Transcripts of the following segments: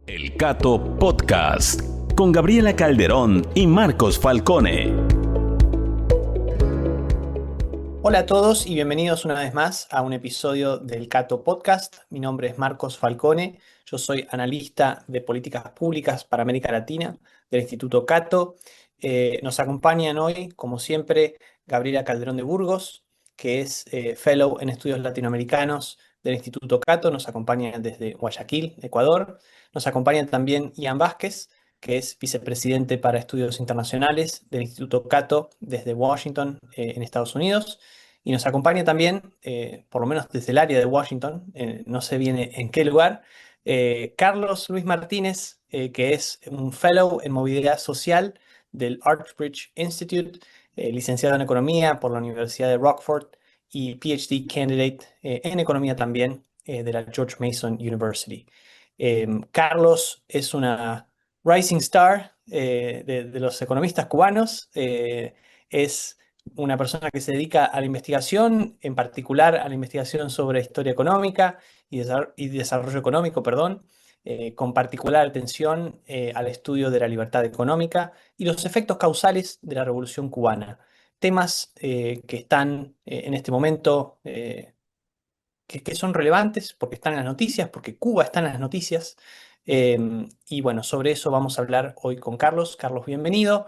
El Cato Podcast con Gabriela Calderón y Marcos Falcone. Hola a todos y bienvenidos una vez más a un episodio del Cato Podcast. Mi nombre es Marcos Falcone, yo soy analista de políticas públicas para América Latina del Instituto Cato. Nos acompañan hoy, como siempre, Gabriela Calderón de Burgos, que es Fellow en Estudios Latinoamericanos del Instituto Cato. Nos acompaña desde Guayaquil, Ecuador. Nos acompaña también Ian Vázquez, que es vicepresidente para estudios internacionales del Instituto Cato desde Washington, en Estados Unidos. Y nos acompaña también, por lo menos desde el área de Washington, no sé bien en qué lugar, Carlos Luis Martínez, que es un fellow en movilidad social del Artsbridge Institute, licenciado en economía por la Universidad de Rockford y PhD candidate en economía también de la George Mason University. Carlos es una rising star de los economistas cubanos. Es una persona que se dedica a la investigación, en particular a la investigación sobre historia económica y desarrollo económico, perdón, con particular atención al estudio de la libertad económica y los efectos causales de la Revolución Cubana. Temas que están en este momento, que son relevantes porque están en las noticias, porque Cuba está en las noticias. Y bueno, sobre eso vamos a hablar hoy con Carlos. Carlos, bienvenido.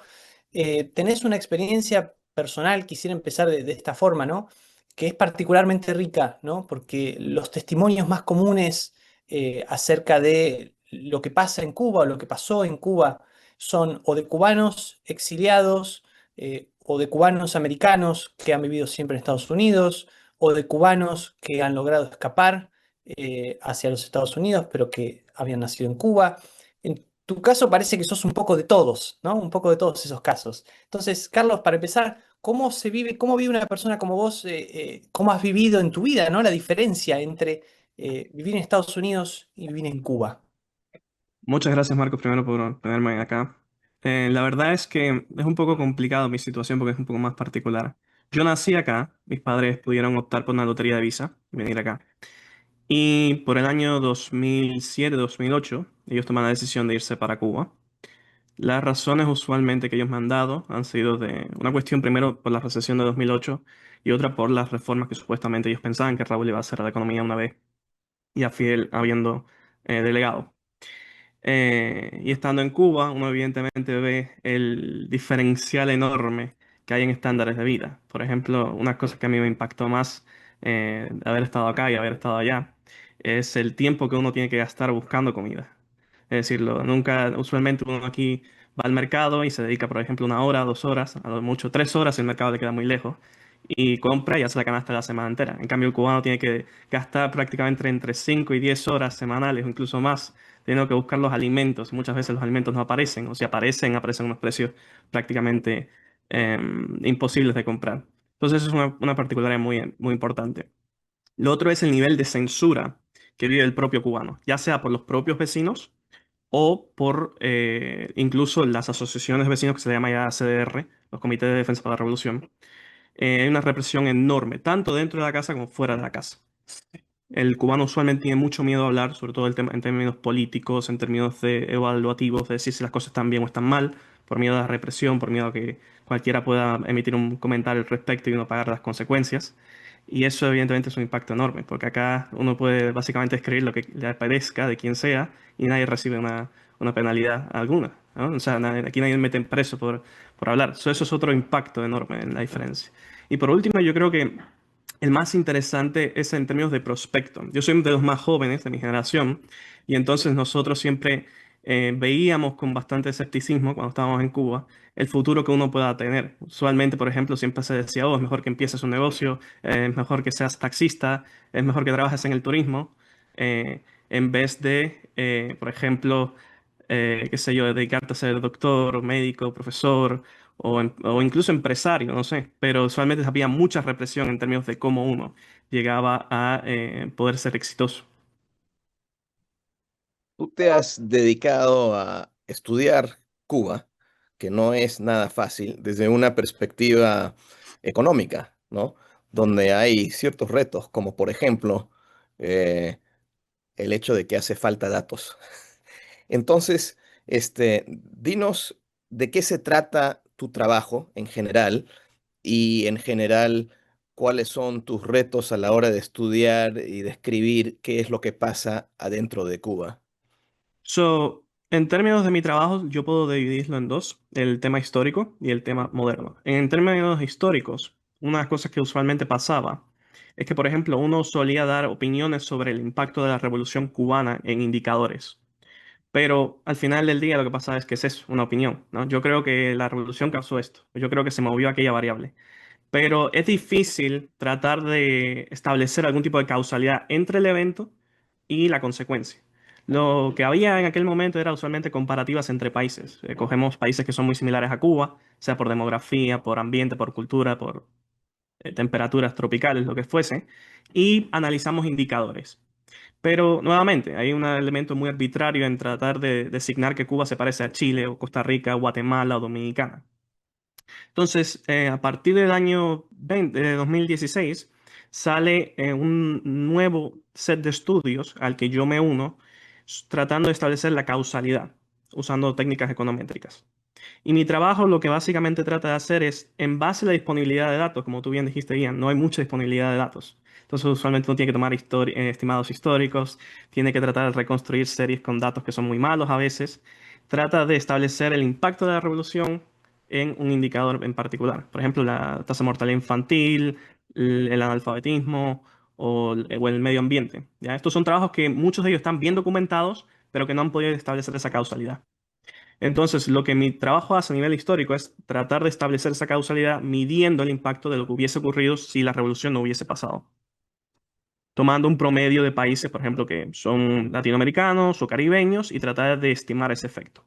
Tenés una experiencia personal, quisiera empezar de esta forma, ¿no? Que es particularmente rica, ¿no? Porque los testimonios más comunes acerca de lo que pasa en Cuba o lo que pasó en Cuba son o de cubanos exiliados o de cubanos americanos que han vivido siempre en Estados Unidos o de cubanos que han logrado escapar hacia los Estados Unidos, pero que habían nacido en Cuba. En tu caso parece que sos un poco de todos, ¿no? Un poco de todos esos casos. Entonces, Carlos, para empezar, cómo vive una persona como vos, cómo has vivido en tu vida, ¿no? La diferencia entre vivir en Estados Unidos y vivir en Cuba. Muchas gracias, Marcos, primero por tenerme acá. La verdad es que es un poco complicado mi situación porque es un poco más particular. Yo nací acá, mis padres pudieron optar por una lotería de visa y venir acá. Y por el año 2007-2008, ellos toman la decisión de irse para Cuba. Las razones usualmente que ellos me han dado han sido de una cuestión primero por la recesión de 2008 y otra por las reformas que supuestamente ellos pensaban que Raúl iba a hacer a la economía una vez ya Fidel habiendo delegado. Y estando en Cuba, uno evidentemente ve el diferencial enorme que hay en estándares de vida. Por ejemplo, una cosa que a mí me impactó más de haber estado acá y haber estado allá es el tiempo que uno tiene que gastar buscando comida. Es decirlo, nunca, usualmente uno aquí va al mercado y se dedica, por ejemplo, 1 hora, 2 horas, a lo mucho 3 horas si el mercado le queda muy lejos, y compra y hace la canasta la semana entera. En cambio, el cubano tiene que gastar prácticamente entre 5 y 10 horas semanales o incluso más teniendo que buscar los alimentos. Muchas veces los alimentos no aparecen, o si aparecen, aparecen a unos precios prácticamente imposibles de comprar. Entonces, eso es una particularidad muy, muy importante. Lo otro es el nivel de censura que vive el propio cubano, ya sea por los propios vecinos o por incluso las asociaciones de vecinos que se llama ya CDR, los Comités de Defensa para la Revolución. Hay una represión enorme, tanto dentro de la casa como fuera de la casa. El cubano usualmente tiene mucho miedo a hablar, sobre todo en términos políticos, en términos evaluativos, de decir si las cosas están bien o están mal, por miedo a la represión, por miedo a que cualquiera pueda emitir un comentario al respecto y uno pagar las consecuencias. Y eso evidentemente es un impacto enorme, porque acá uno puede básicamente escribir lo que le aparezca de quien sea y nadie recibe una penalidad alguna, ¿no? O sea, aquí nadie mete preso por hablar. Eso es otro impacto enorme en la diferencia. Y por último, yo creo que el más interesante es en términos de prospecto. Yo soy de los más jóvenes de mi generación y entonces nosotros siempre veíamos con bastante escepticismo cuando estábamos en Cuba el futuro que uno pueda tener. Usualmente, por ejemplo, siempre se decía, oh, es mejor que empieces un negocio, es mejor que seas taxista, es mejor que trabajes en el turismo, en vez de, por ejemplo, qué sé yo, dedicarte a ser doctor, médico, profesor o incluso empresario, no sé. Pero usualmente había mucha represión en términos de cómo uno llegaba a poder ser exitoso. Tú te has dedicado a estudiar Cuba, que no es nada fácil, desde una perspectiva económica, ¿no? Donde hay ciertos retos, como por ejemplo eh, el hecho de que hace falta datos. Entonces, dinos de qué se trata tu trabajo en general y en general cuáles son tus retos a la hora de estudiar y de escribir qué es lo que pasa adentro de Cuba. En términos de mi trabajo, yo puedo dividirlo en dos, el tema histórico y el tema moderno. En términos históricos, una de las cosas que usualmente pasaba es que, por ejemplo, uno solía dar opiniones sobre el impacto de la Revolución cubana en indicadores. Pero al final del día lo que pasa es que esa es una opinión, ¿no? Yo creo que la revolución causó esto. Yo creo que se movió aquella variable. Pero es difícil tratar de establecer algún tipo de causalidad entre el evento y la consecuencia. Lo que había en aquel momento era usualmente comparativas entre países. Cogemos países que son muy similares a Cuba, sea por demografía, por ambiente, por cultura, por temperaturas tropicales, lo que fuese, y analizamos indicadores. Pero nuevamente, hay un elemento muy arbitrario en tratar de designar que Cuba se parece a Chile o Costa Rica, Guatemala o Dominicana. Entonces, a partir del año 2016, sale un nuevo set de estudios al que yo me uno, tratando de establecer la causalidad, usando técnicas econométricas. Y mi trabajo lo que básicamente trata de hacer es, en base a la disponibilidad de datos, como tú bien dijiste, Ian, no hay mucha disponibilidad de datos. Entonces, usualmente uno tiene que tomar estimados históricos, tiene que tratar de reconstruir series con datos que son muy malos a veces. Trata de establecer el impacto de la revolución en un indicador en particular. Por ejemplo, la tasa de mortalidad infantil, el analfabetismo o el medio ambiente. ¿Ya? Estos son trabajos que muchos de ellos están bien documentados, pero que no han podido establecer esa causalidad. Entonces, lo que mi trabajo hace a nivel histórico es tratar de establecer esa causalidad midiendo el impacto de lo que hubiese ocurrido si la revolución no hubiese pasado. Tomando un promedio de países, por ejemplo, que son latinoamericanos o caribeños y tratar de estimar ese efecto.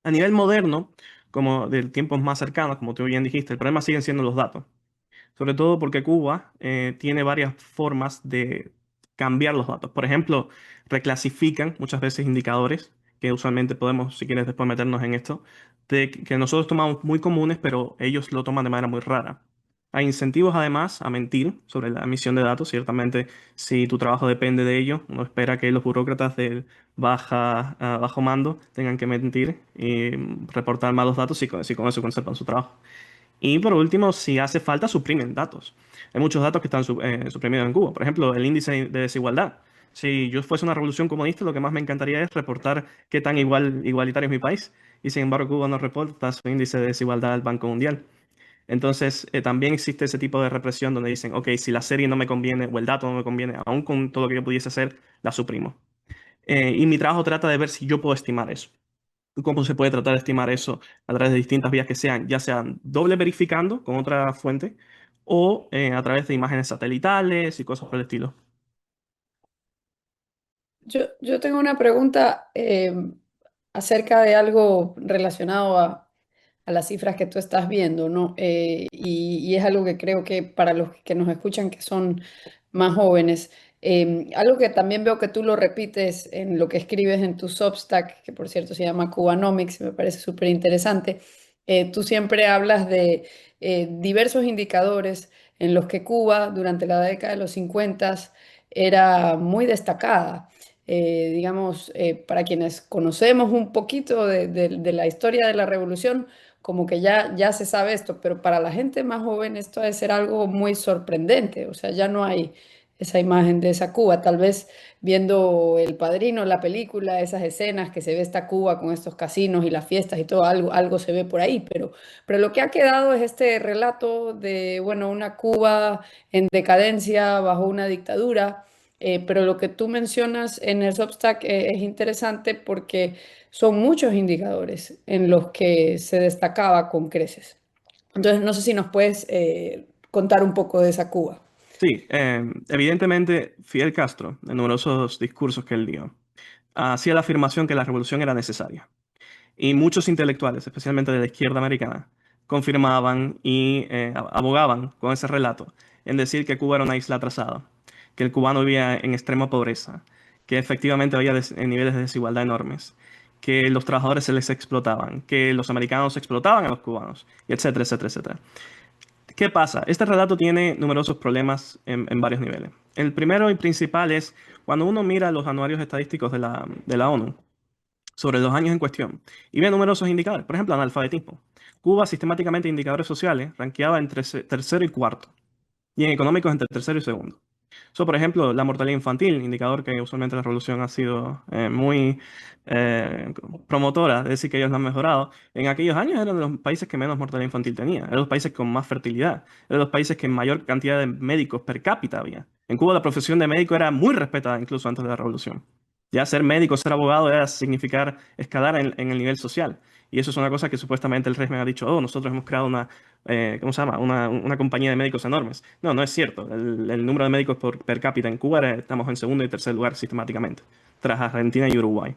A nivel moderno, como de tiempos más cercanos, como tú bien dijiste, el problema siguen siendo los datos. Sobre todo porque Cuba tiene varias formas de cambiar los datos. Por ejemplo, reclasifican muchas veces indicadores, que usualmente podemos, si quieres después meternos en esto, que nosotros tomamos muy comunes, pero ellos lo toman de manera muy rara. Hay incentivos además a mentir sobre la emisión de datos. Ciertamente, si tu trabajo depende de ello, uno espera que los burócratas del bajo mando tengan que mentir y reportar malos datos si con eso conservan su trabajo. Y por último, si hace falta, suprimen datos. Hay muchos datos que están suprimidos en Cuba. Por ejemplo, el índice de desigualdad. Si yo fuese una revolución comunista, lo que más me encantaría es reportar qué tan igualitario es mi país. Y sin embargo, Cuba no reporta su índice de desigualdad al Banco Mundial. Entonces, también existe ese tipo de represión donde dicen, ok, si la serie no me conviene o el dato no me conviene, aún con todo lo que yo pudiese hacer, la suprimo. Y mi trabajo trata de ver si yo puedo estimar eso. ¿Cómo se puede tratar de estimar eso a través de distintas vías que sean, ya sean doble verificando con otra fuente o a través de imágenes satelitales y cosas por el estilo? Yo tengo una pregunta acerca de algo relacionado a las cifras que tú estás viendo, ¿no? Y es algo que creo que para los que nos escuchan que son más jóvenes, algo que también veo que tú lo repites en lo que escribes en tu Substack, que por cierto se llama Cubanomics, me parece súper interesante. Tú siempre hablas de diversos indicadores en los que Cuba durante la década de los 50 era muy destacada. Digamos, para quienes conocemos un poquito de la historia de la revolución, como que ya se sabe esto, pero para la gente más joven esto debe ser algo muy sorprendente, o sea, ya no hay esa imagen de esa Cuba, tal vez viendo El Padrino, la película, esas escenas que se ve esta Cuba con estos casinos y las fiestas y todo, algo se ve por ahí, pero lo que ha quedado es este relato de, bueno, una Cuba en decadencia bajo una dictadura. Pero lo que tú mencionas en el Substack es interesante porque son muchos indicadores en los que se destacaba con creces. Entonces, no sé si nos puedes contar un poco de esa Cuba. Sí, evidentemente Fidel Castro, en numerosos discursos que él dio, hacía la afirmación que la revolución era necesaria. Y muchos intelectuales, especialmente de la izquierda americana, confirmaban y abogaban con ese relato en decir que Cuba era una isla atrasada, que el cubano vivía en extrema pobreza, que efectivamente había niveles de desigualdad enormes, que los trabajadores se les explotaban, que los americanos explotaban a los cubanos, y etcétera, etcétera, etcétera. ¿Qué pasa? Este relato tiene numerosos problemas en varios niveles. El primero y principal es cuando uno mira los anuarios estadísticos de la ONU. sobre los años en cuestión y ve numerosos indicadores. Por ejemplo, analfabetismo. Cuba sistemáticamente en indicadores sociales rankeaba entre tercero y cuarto, y en económicos entre tercero y segundo. Por ejemplo, la mortalidad infantil, indicador que usualmente la revolución ha sido muy eh, promotora, de decir que ellos lo han mejorado. En aquellos años eran de los países que menos mortalidad infantil tenía, eran los países con más fertilidad, eran los países que mayor cantidad de médicos per cápita había. En Cuba la profesión de médico era muy respetada incluso antes de la revolución. Ya ser médico, ser abogado era significar escalar en el nivel social. Y eso es una cosa que supuestamente el régimen ha dicho, oh, nosotros hemos creado una ¿cómo se llama? Una compañía de médicos enormes. No, no es cierto. El número de médicos per cápita en Cuba estamos en segundo y tercer lugar sistemáticamente, tras Argentina y Uruguay.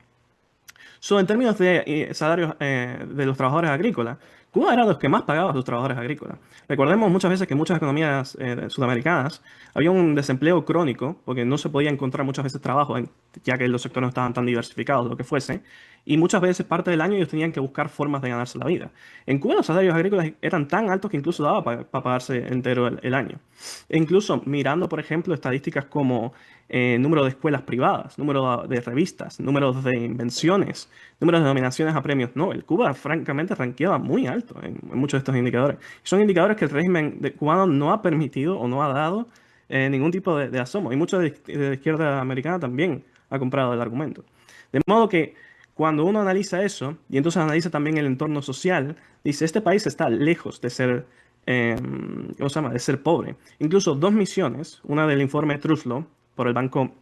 En términos de salarios de los trabajadores agrícolas, Cuba era de los que más pagaba a sus trabajadores agrícolas. Recordemos muchas veces que en muchas economías sudamericanas había un desempleo crónico, porque no se podía encontrar muchas veces trabajo, ya que los sectores no estaban tan diversificados, lo que fuese, y muchas veces parte del año ellos tenían que buscar formas de ganarse la vida. En Cuba los salarios agrícolas eran tan altos que incluso daba para pagarse entero el año. E incluso mirando, por ejemplo, estadísticas como número de escuelas privadas, número de revistas, números de invenciones, números de nominaciones a premios Nobel. Cuba, francamente, ranqueaba muy alto en muchos de estos indicadores. Son indicadores que el régimen cubano no ha permitido o no ha dado ningún tipo de asomo. Y mucho de la izquierda americana también ha comprado el argumento. De modo que cuando uno analiza eso, y entonces analiza también el entorno social, dice, este país está lejos de ser, ¿cómo se llama?, de ser pobre. Incluso dos misiones, una del informe Truslow por el Banco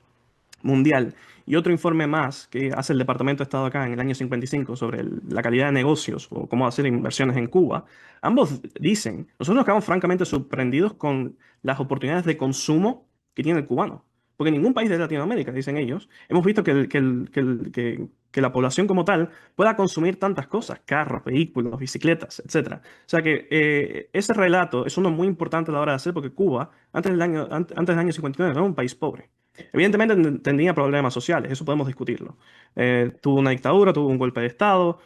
Mundial y otro informe más que hace el Departamento de Estado acá en el año 55 sobre la calidad de negocios o cómo hacer inversiones en Cuba, ambos dicen, nosotros nos quedamos francamente sorprendidos con las oportunidades de consumo que tiene el cubano. Porque en ningún país de Latinoamérica, dicen ellos, hemos visto que la población como tal pueda consumir tantas cosas, carros, vehículos, bicicletas, etcétera. O sea que ese relato es uno muy importante a la hora de hacer porque Cuba, antes del año 59, era un país pobre. Evidentemente tenía problemas sociales, eso podemos discutirlo. Tuvo una dictadura, tuvo un golpe de Estado,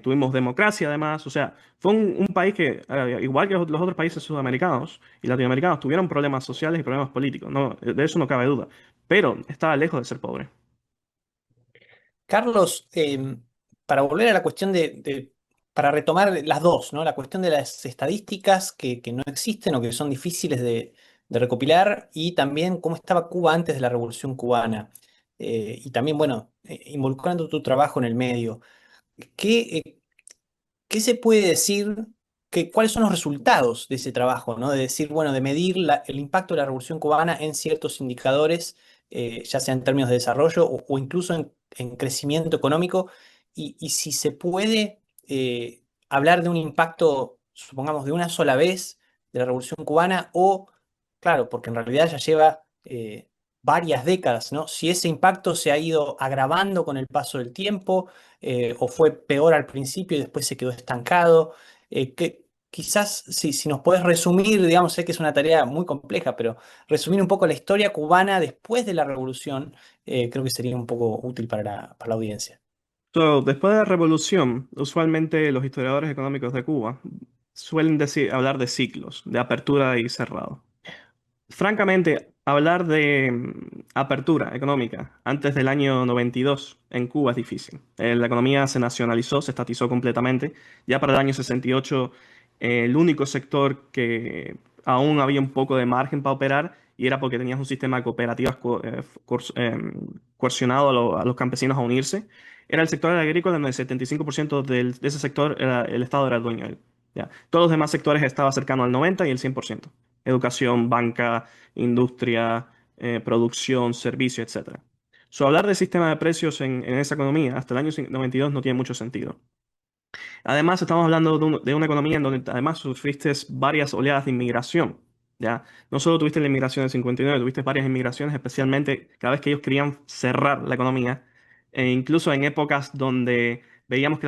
tuvimos democracia además, o sea, fue un país que, igual que los otros países sudamericanos y latinoamericanos, tuvieron problemas sociales y problemas políticos, no, de eso no cabe duda, pero estaba lejos de ser pobre. Carlos, para volver a la cuestión para retomar las dos, ¿no? La cuestión de las estadísticas que no existen o que son difíciles de recopilar y también cómo estaba Cuba antes de la Revolución Cubana. Y también, bueno, involucrando tu trabajo en el medio. ¿Qué, qué se puede decir? ¿Cuáles son los resultados de ese trabajo, ¿no? De decir, bueno, de medir el impacto de la Revolución Cubana en ciertos indicadores, ya sea en términos de desarrollo o incluso en crecimiento económico, y si se puede hablar de un impacto, supongamos, de una sola vez de la Revolución Cubana, o, claro, porque en realidad ya lleva varias décadas, ¿no? Si ese impacto se ha ido agravando con el paso del tiempo, o fue peor al principio y después se quedó estancado. Quizás si nos puedes resumir, digamos, sé que es una tarea muy compleja, pero resumir un poco la historia cubana después de la revolución, creo que sería un poco útil para la audiencia. Después de la revolución, usualmente los historiadores económicos de Cuba suelen hablar de ciclos, de apertura y cerrado. Francamente, hablar de apertura económica antes del año 92 en Cuba es difícil. La economía se nacionalizó, se estatizó completamente. Ya para el año 68, el único sector que aún había un poco de margen para operar y era porque tenías un sistema de cooperativas coercionado a los campesinos a unirse, era el sector agrícola, donde el 75% de ese sector el Estado era el dueño de él. ¿Ya? Todos los demás sectores estaban cercanos al 90 y el 100%. Educación, banca, industria, producción, servicio, etcétera. Hablar de sistema de precios en esa economía hasta el año 92 no tiene mucho sentido. Además, estamos hablando de una economía en donde además sufriste varias oleadas de inmigración. ¿Ya? No solo tuviste la inmigración del 59, tuviste varias inmigraciones, especialmente cada vez que ellos querían cerrar la economía, e incluso en épocas donde veíamos que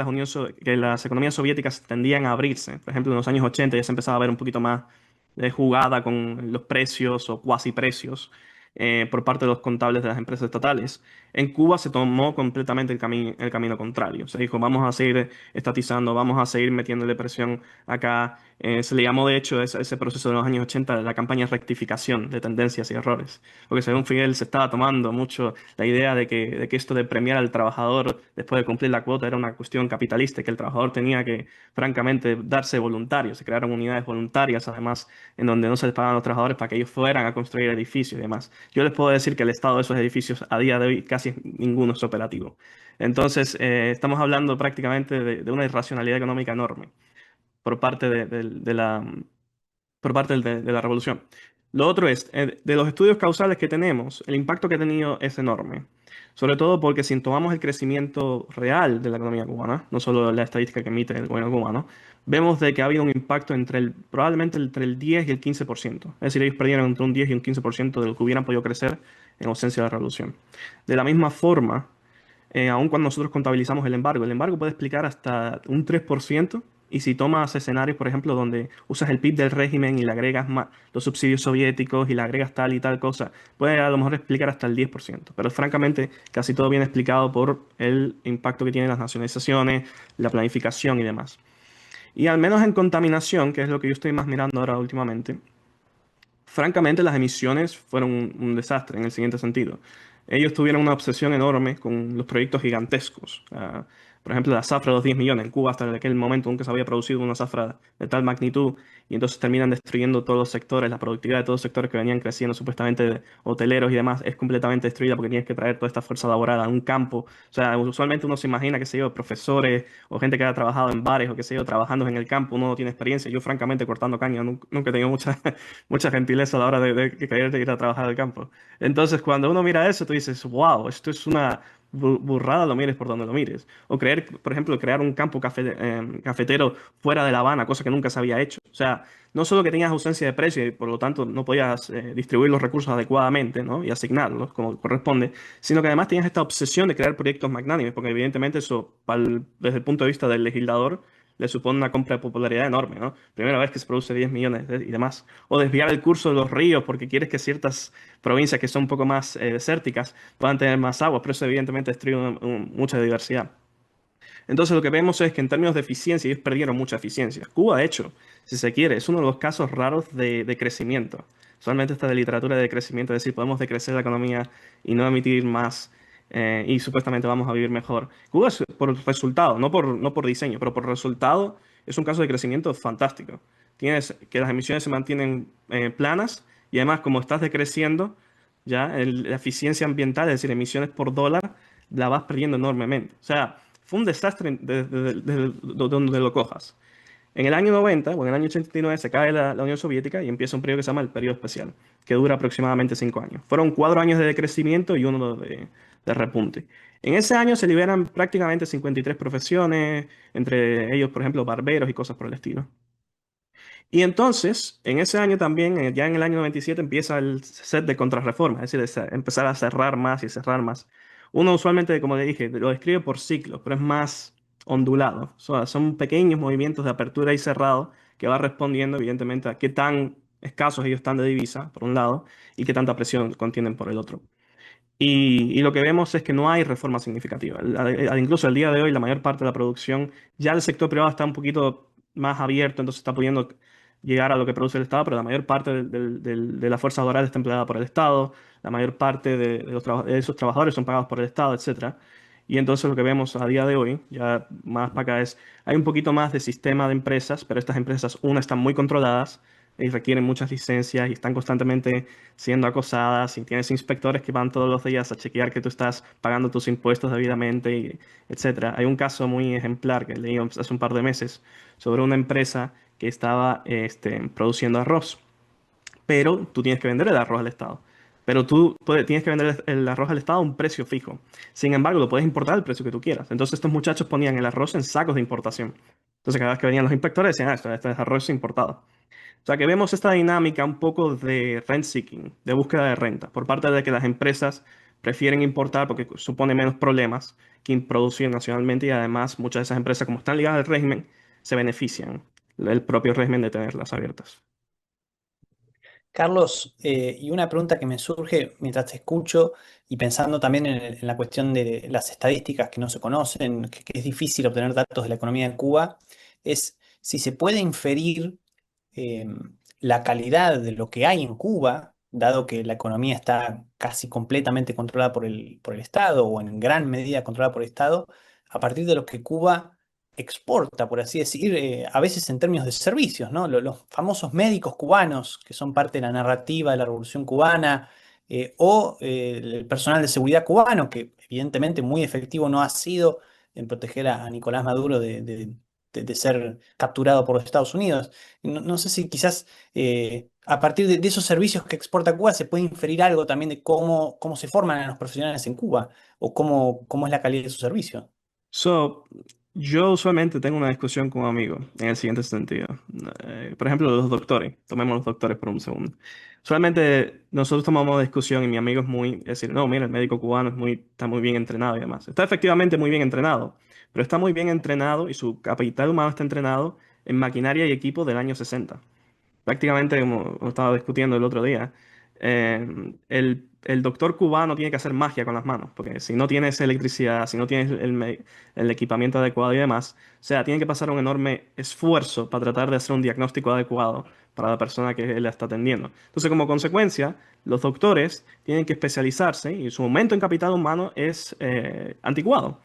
que las economías soviéticas tendían a abrirse. Por ejemplo, en los años 80 ya se empezaba a ver un poquito más de jugada con los precios o cuasi precios por parte de los contables de las empresas estatales. En Cuba se tomó completamente el camino contrario. Se dijo, vamos a seguir estatizando, vamos a seguir metiéndole presión acá. Se le llamó, de hecho, ese proceso de los años 80 la campaña de rectificación de tendencias y errores. Porque según Fidel se estaba tomando mucho la idea de que esto de premiar al trabajador después de cumplir la cuota era una cuestión capitalista, que el trabajador tenía que, francamente, darse voluntario. Se crearon unidades voluntarias, además, en donde no se les pagaban a los trabajadores para que ellos fueran a construir edificios y demás. Yo les puedo decir que el estado de esos edificios a día de hoy casi ninguno es operativo. Entonces, estamos hablando prácticamente de una irracionalidad económica enorme por parte de la revolución. Lo otro es, de los estudios causales que tenemos, el impacto que ha tenido es enorme. Sobre todo porque si tomamos el crecimiento real de la economía cubana, no solo la estadística que emite el gobierno cubano, vemos de que ha habido un impacto probablemente entre el 10 y el 15%. Es decir, ellos perdieron entre un 10 y un 15% de lo que hubieran podido crecer en ausencia de la revolución. De la misma forma, aun cuando nosotros contabilizamos el embargo puede explicar hasta un 3%. Y si tomas escenarios, por ejemplo, donde usas el PIB del régimen y le agregas los subsidios soviéticos y le agregas tal y tal cosa, puede a lo mejor explicar hasta el 10%. Pero francamente, casi todo viene explicado por el impacto que tienen las nacionalizaciones, la planificación y demás. Y al menos en contaminación, que es lo que yo estoy más mirando ahora últimamente, francamente, las emisiones fueron un desastre en el siguiente sentido. Ellos tuvieron una obsesión enorme con los proyectos gigantescos. Por ejemplo, la zafra de los 10 millones. En Cuba, hasta aquel momento, nunca se había producido una zafra de tal magnitud. Y entonces terminan destruyendo todos los sectores. La productividad de todos los sectores que venían creciendo, supuestamente hoteleros y demás, es completamente destruida porque tienes que traer toda esta fuerza laboral a un campo. O sea, usualmente uno se imagina, que sé yo, profesores o gente que haya trabajado en bares o que sé yo, trabajando en el campo, uno no tiene experiencia. Yo, francamente, cortando caña, nunca he tenido mucha gentileza a la hora de querer ir a trabajar al campo. Entonces, cuando uno mira eso, tú dices, wow, esto es una burrada, lo mires por donde lo mires. O creer, por ejemplo, crear un campo cafetero fuera de La Habana, cosa que nunca se había hecho. O sea, no solo que tenías ausencia de precio y por lo tanto no podías distribuir los recursos adecuadamente, ¿no? Y asignarlos como corresponde, sino que además tenías esta obsesión de crear proyectos magnánimes, porque evidentemente eso, desde el punto de vista del legislador, le supone una compra de popularidad enorme, ¿no? Primera vez que se produce 10 millones y demás. O desviar el curso de los ríos porque quieres que ciertas provincias que son un poco más desérticas puedan tener más agua, pero eso evidentemente destruye mucha diversidad. Entonces lo que vemos es que en términos de eficiencia ellos perdieron mucha eficiencia. Cuba, de hecho, si se quiere, es uno de los casos raros de crecimiento. Solamente está de literatura de crecimiento, es decir, podemos decrecer la economía y no emitir más y supuestamente vamos a vivir mejor. Cuba es por resultado, no por diseño, pero por resultado es un caso de crecimiento fantástico. Tienes que las emisiones se mantienen planas y además como estás decreciendo, ya la eficiencia ambiental, es decir, emisiones por dólar, la vas perdiendo enormemente. O sea, fue un desastre desde donde lo cojas. En el año 90, o en el año 89, se cae la Unión Soviética y empieza un periodo que se llama el periodo especial, que dura aproximadamente 5 años. Fueron 4 años de decrecimiento y uno de repunte. En ese año se liberan prácticamente 53 profesiones, entre ellos, por ejemplo, barberos y cosas por el estilo. Y entonces, en ese año también, ya en el año 97, empieza el set de contrarreformas, es decir, empezar a cerrar más y cerrar más. Uno usualmente, como le dije, lo describe por ciclos, pero es más ondulado. Son pequeños movimientos de apertura y cerrado que va respondiendo, evidentemente, a qué tan escasos ellos están de divisa, por un lado, y qué tanta presión contienen por el otro. Y lo que vemos es que no hay reforma significativa. Incluso el día de hoy, la mayor parte de la producción, ya el sector privado está un poquito más abierto, entonces está pudiendo llegar a lo que produce el Estado, pero la mayor parte de la fuerza laboral está empleada por el Estado, la mayor parte de esos trabajadores son pagados por el Estado, etcétera. Y entonces lo que vemos a día de hoy, ya más para acá, hay un poquito más de sistema de empresas, pero estas empresas, una, están muy controladas y requieren muchas licencias y están constantemente siendo acosadas y tienes inspectores que van todos los días a chequear que tú estás pagando tus impuestos debidamente, etcétera. Hay un caso muy ejemplar que leí hace un par de meses sobre una empresa que estaba produciendo arroz, pero tú tienes que vender el arroz al Estado. Pero tú tienes que vender el arroz al Estado a un precio fijo. Sin embargo, lo puedes importar al precio que tú quieras. Entonces estos muchachos ponían el arroz en sacos de importación. Entonces cada vez que venían los inspectores decían, este es arroz importado. O sea que vemos esta dinámica un poco de rent seeking, de búsqueda de renta, por parte de que las empresas prefieren importar porque supone menos problemas que producir nacionalmente y además muchas de esas empresas, como están ligadas al régimen, se benefician del propio régimen de tenerlas abiertas. Carlos, y una pregunta que me surge mientras te escucho y pensando también en la cuestión de las estadísticas que no se conocen, que es difícil obtener datos de la economía de Cuba, es si se puede inferir eh, la calidad de lo que hay en Cuba, dado que la economía está casi completamente controlada por el Estado o en gran medida controlada por el Estado, a partir de lo que Cuba exporta, por así decir, a veces en términos de servicios, ¿no? Los famosos médicos cubanos, que son parte de la narrativa de la Revolución Cubana, o el personal de seguridad cubano, que evidentemente muy efectivo no ha sido en proteger a Nicolás Maduro de ser capturado por los Estados Unidos. No sé si quizás a partir de esos servicios que exporta Cuba se puede inferir algo también de cómo se forman a los profesionales en Cuba o cómo es la calidad de su servicio. So, yo usualmente tengo una discusión con un amigo en el siguiente sentido. Por ejemplo, los doctores. Tomemos los doctores por un segundo. Usualmente nosotros tomamos una discusión y mi amigo es es decir, no, mira, el médico cubano está muy bien entrenado y demás. Está efectivamente muy bien entrenado, pero está muy bien entrenado y su capital humano está entrenado en maquinaria y equipo del año 60. Prácticamente, como estaba discutiendo el otro día, el doctor cubano tiene que hacer magia con las manos, porque si no tienes electricidad, si no tienes el equipamiento adecuado y demás, o sea, tiene que pasar un enorme esfuerzo para tratar de hacer un diagnóstico adecuado para la persona que él está atendiendo. Entonces, como consecuencia, los doctores tienen que especializarse y su aumento en capital humano es anticuado.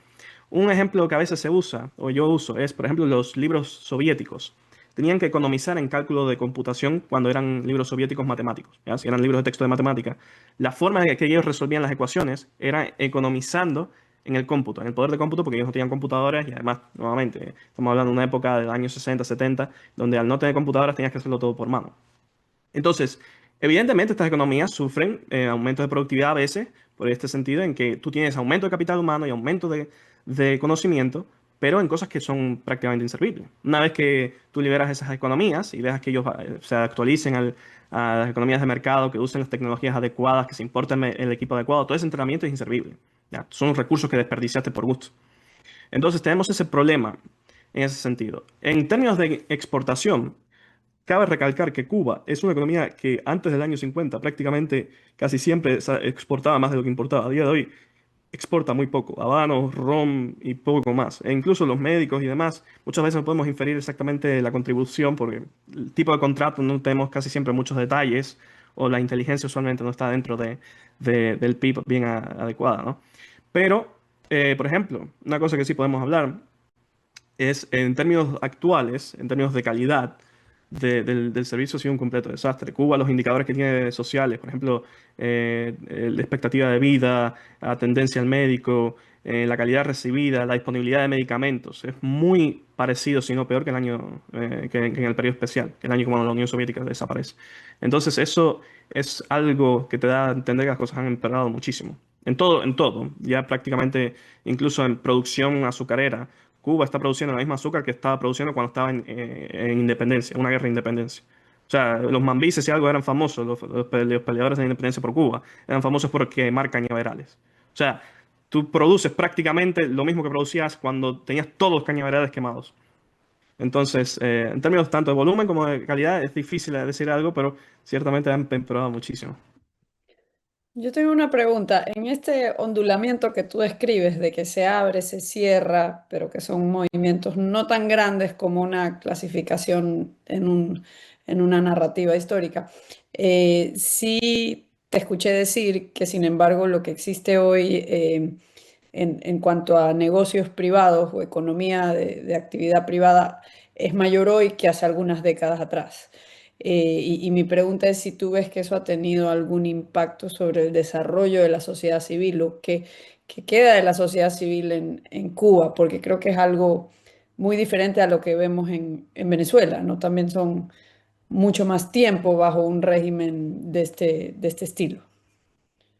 Un ejemplo que a veces se usa, o yo uso, es, por ejemplo, los libros soviéticos. Tenían que economizar en cálculo de computación cuando eran libros soviéticos matemáticos, ¿ya? Si eran libros de texto de matemática. La forma en que ellos resolvían las ecuaciones era economizando en el cómputo, en el poder de cómputo, porque ellos no tenían computadoras y además, nuevamente, estamos hablando de una época de los años 60, 70, donde al no tener computadoras tenías que hacerlo todo por mano. Entonces, evidentemente estas economías sufren aumentos de productividad a veces, por este sentido, en que tú tienes aumento de capital humano y aumento de conocimiento, pero en cosas que son prácticamente inservibles. Una vez que tú liberas esas economías y dejas que ellos se actualicen a las economías de mercado, que usen las tecnologías adecuadas, que se importe el equipo adecuado, todo ese entrenamiento es inservible. ¿Ya? Son recursos que desperdiciaste por gusto. Entonces tenemos ese problema en ese sentido. En términos de exportación, cabe recalcar que Cuba es una economía que antes del año 50 prácticamente casi siempre exportaba más de lo que importaba. A día de hoy exporta muy poco, habanos, ron y poco más. E incluso los médicos y demás, muchas veces no podemos inferir exactamente la contribución porque el tipo de contrato no tenemos casi siempre muchos detalles o la inteligencia usualmente no está dentro del PIB bien adecuada, ¿no? Pero, por ejemplo, una cosa que sí podemos hablar es en términos actuales, en términos de calidad del servicio, ha sido un completo desastre. Cuba, los indicadores que tiene sociales, por ejemplo, la expectativa de vida, la tendencia al médico, la calidad recibida, la disponibilidad de medicamentos, es muy parecido, si no peor, que el año que en el periodo especial, que el año como la Unión Soviética desaparece. Entonces, eso es algo que te da a entender que las cosas han empeorado muchísimo. En todo, ya prácticamente, incluso en producción azucarera. Cuba está produciendo la misma azúcar que estaba produciendo cuando estaba en independencia, una guerra de independencia. O sea, los mambises, si algo eran famosos, los peleadores de la independencia por Cuba, eran famosos por quemar cañaverales. O sea, tú produces prácticamente lo mismo que producías cuando tenías todos los cañaverales quemados. Entonces, en términos tanto de volumen como de calidad, es difícil decir algo, pero ciertamente han empeorado muchísimo. Yo tengo una pregunta. En este ondulamiento que tú describes de que se abre, se cierra, pero que son movimientos no tan grandes como una clasificación en una narrativa histórica, sí te escuché decir que, sin embargo, lo que existe hoy en cuanto a negocios privados o economía de actividad privada es mayor hoy que hace algunas décadas atrás. Y mi pregunta es si tú ves que eso ha tenido algún impacto sobre el desarrollo de la sociedad civil o qué queda de la sociedad civil en Cuba, porque creo que es algo muy diferente a lo que vemos en Venezuela, ¿no? También son mucho más tiempo bajo un régimen de este estilo.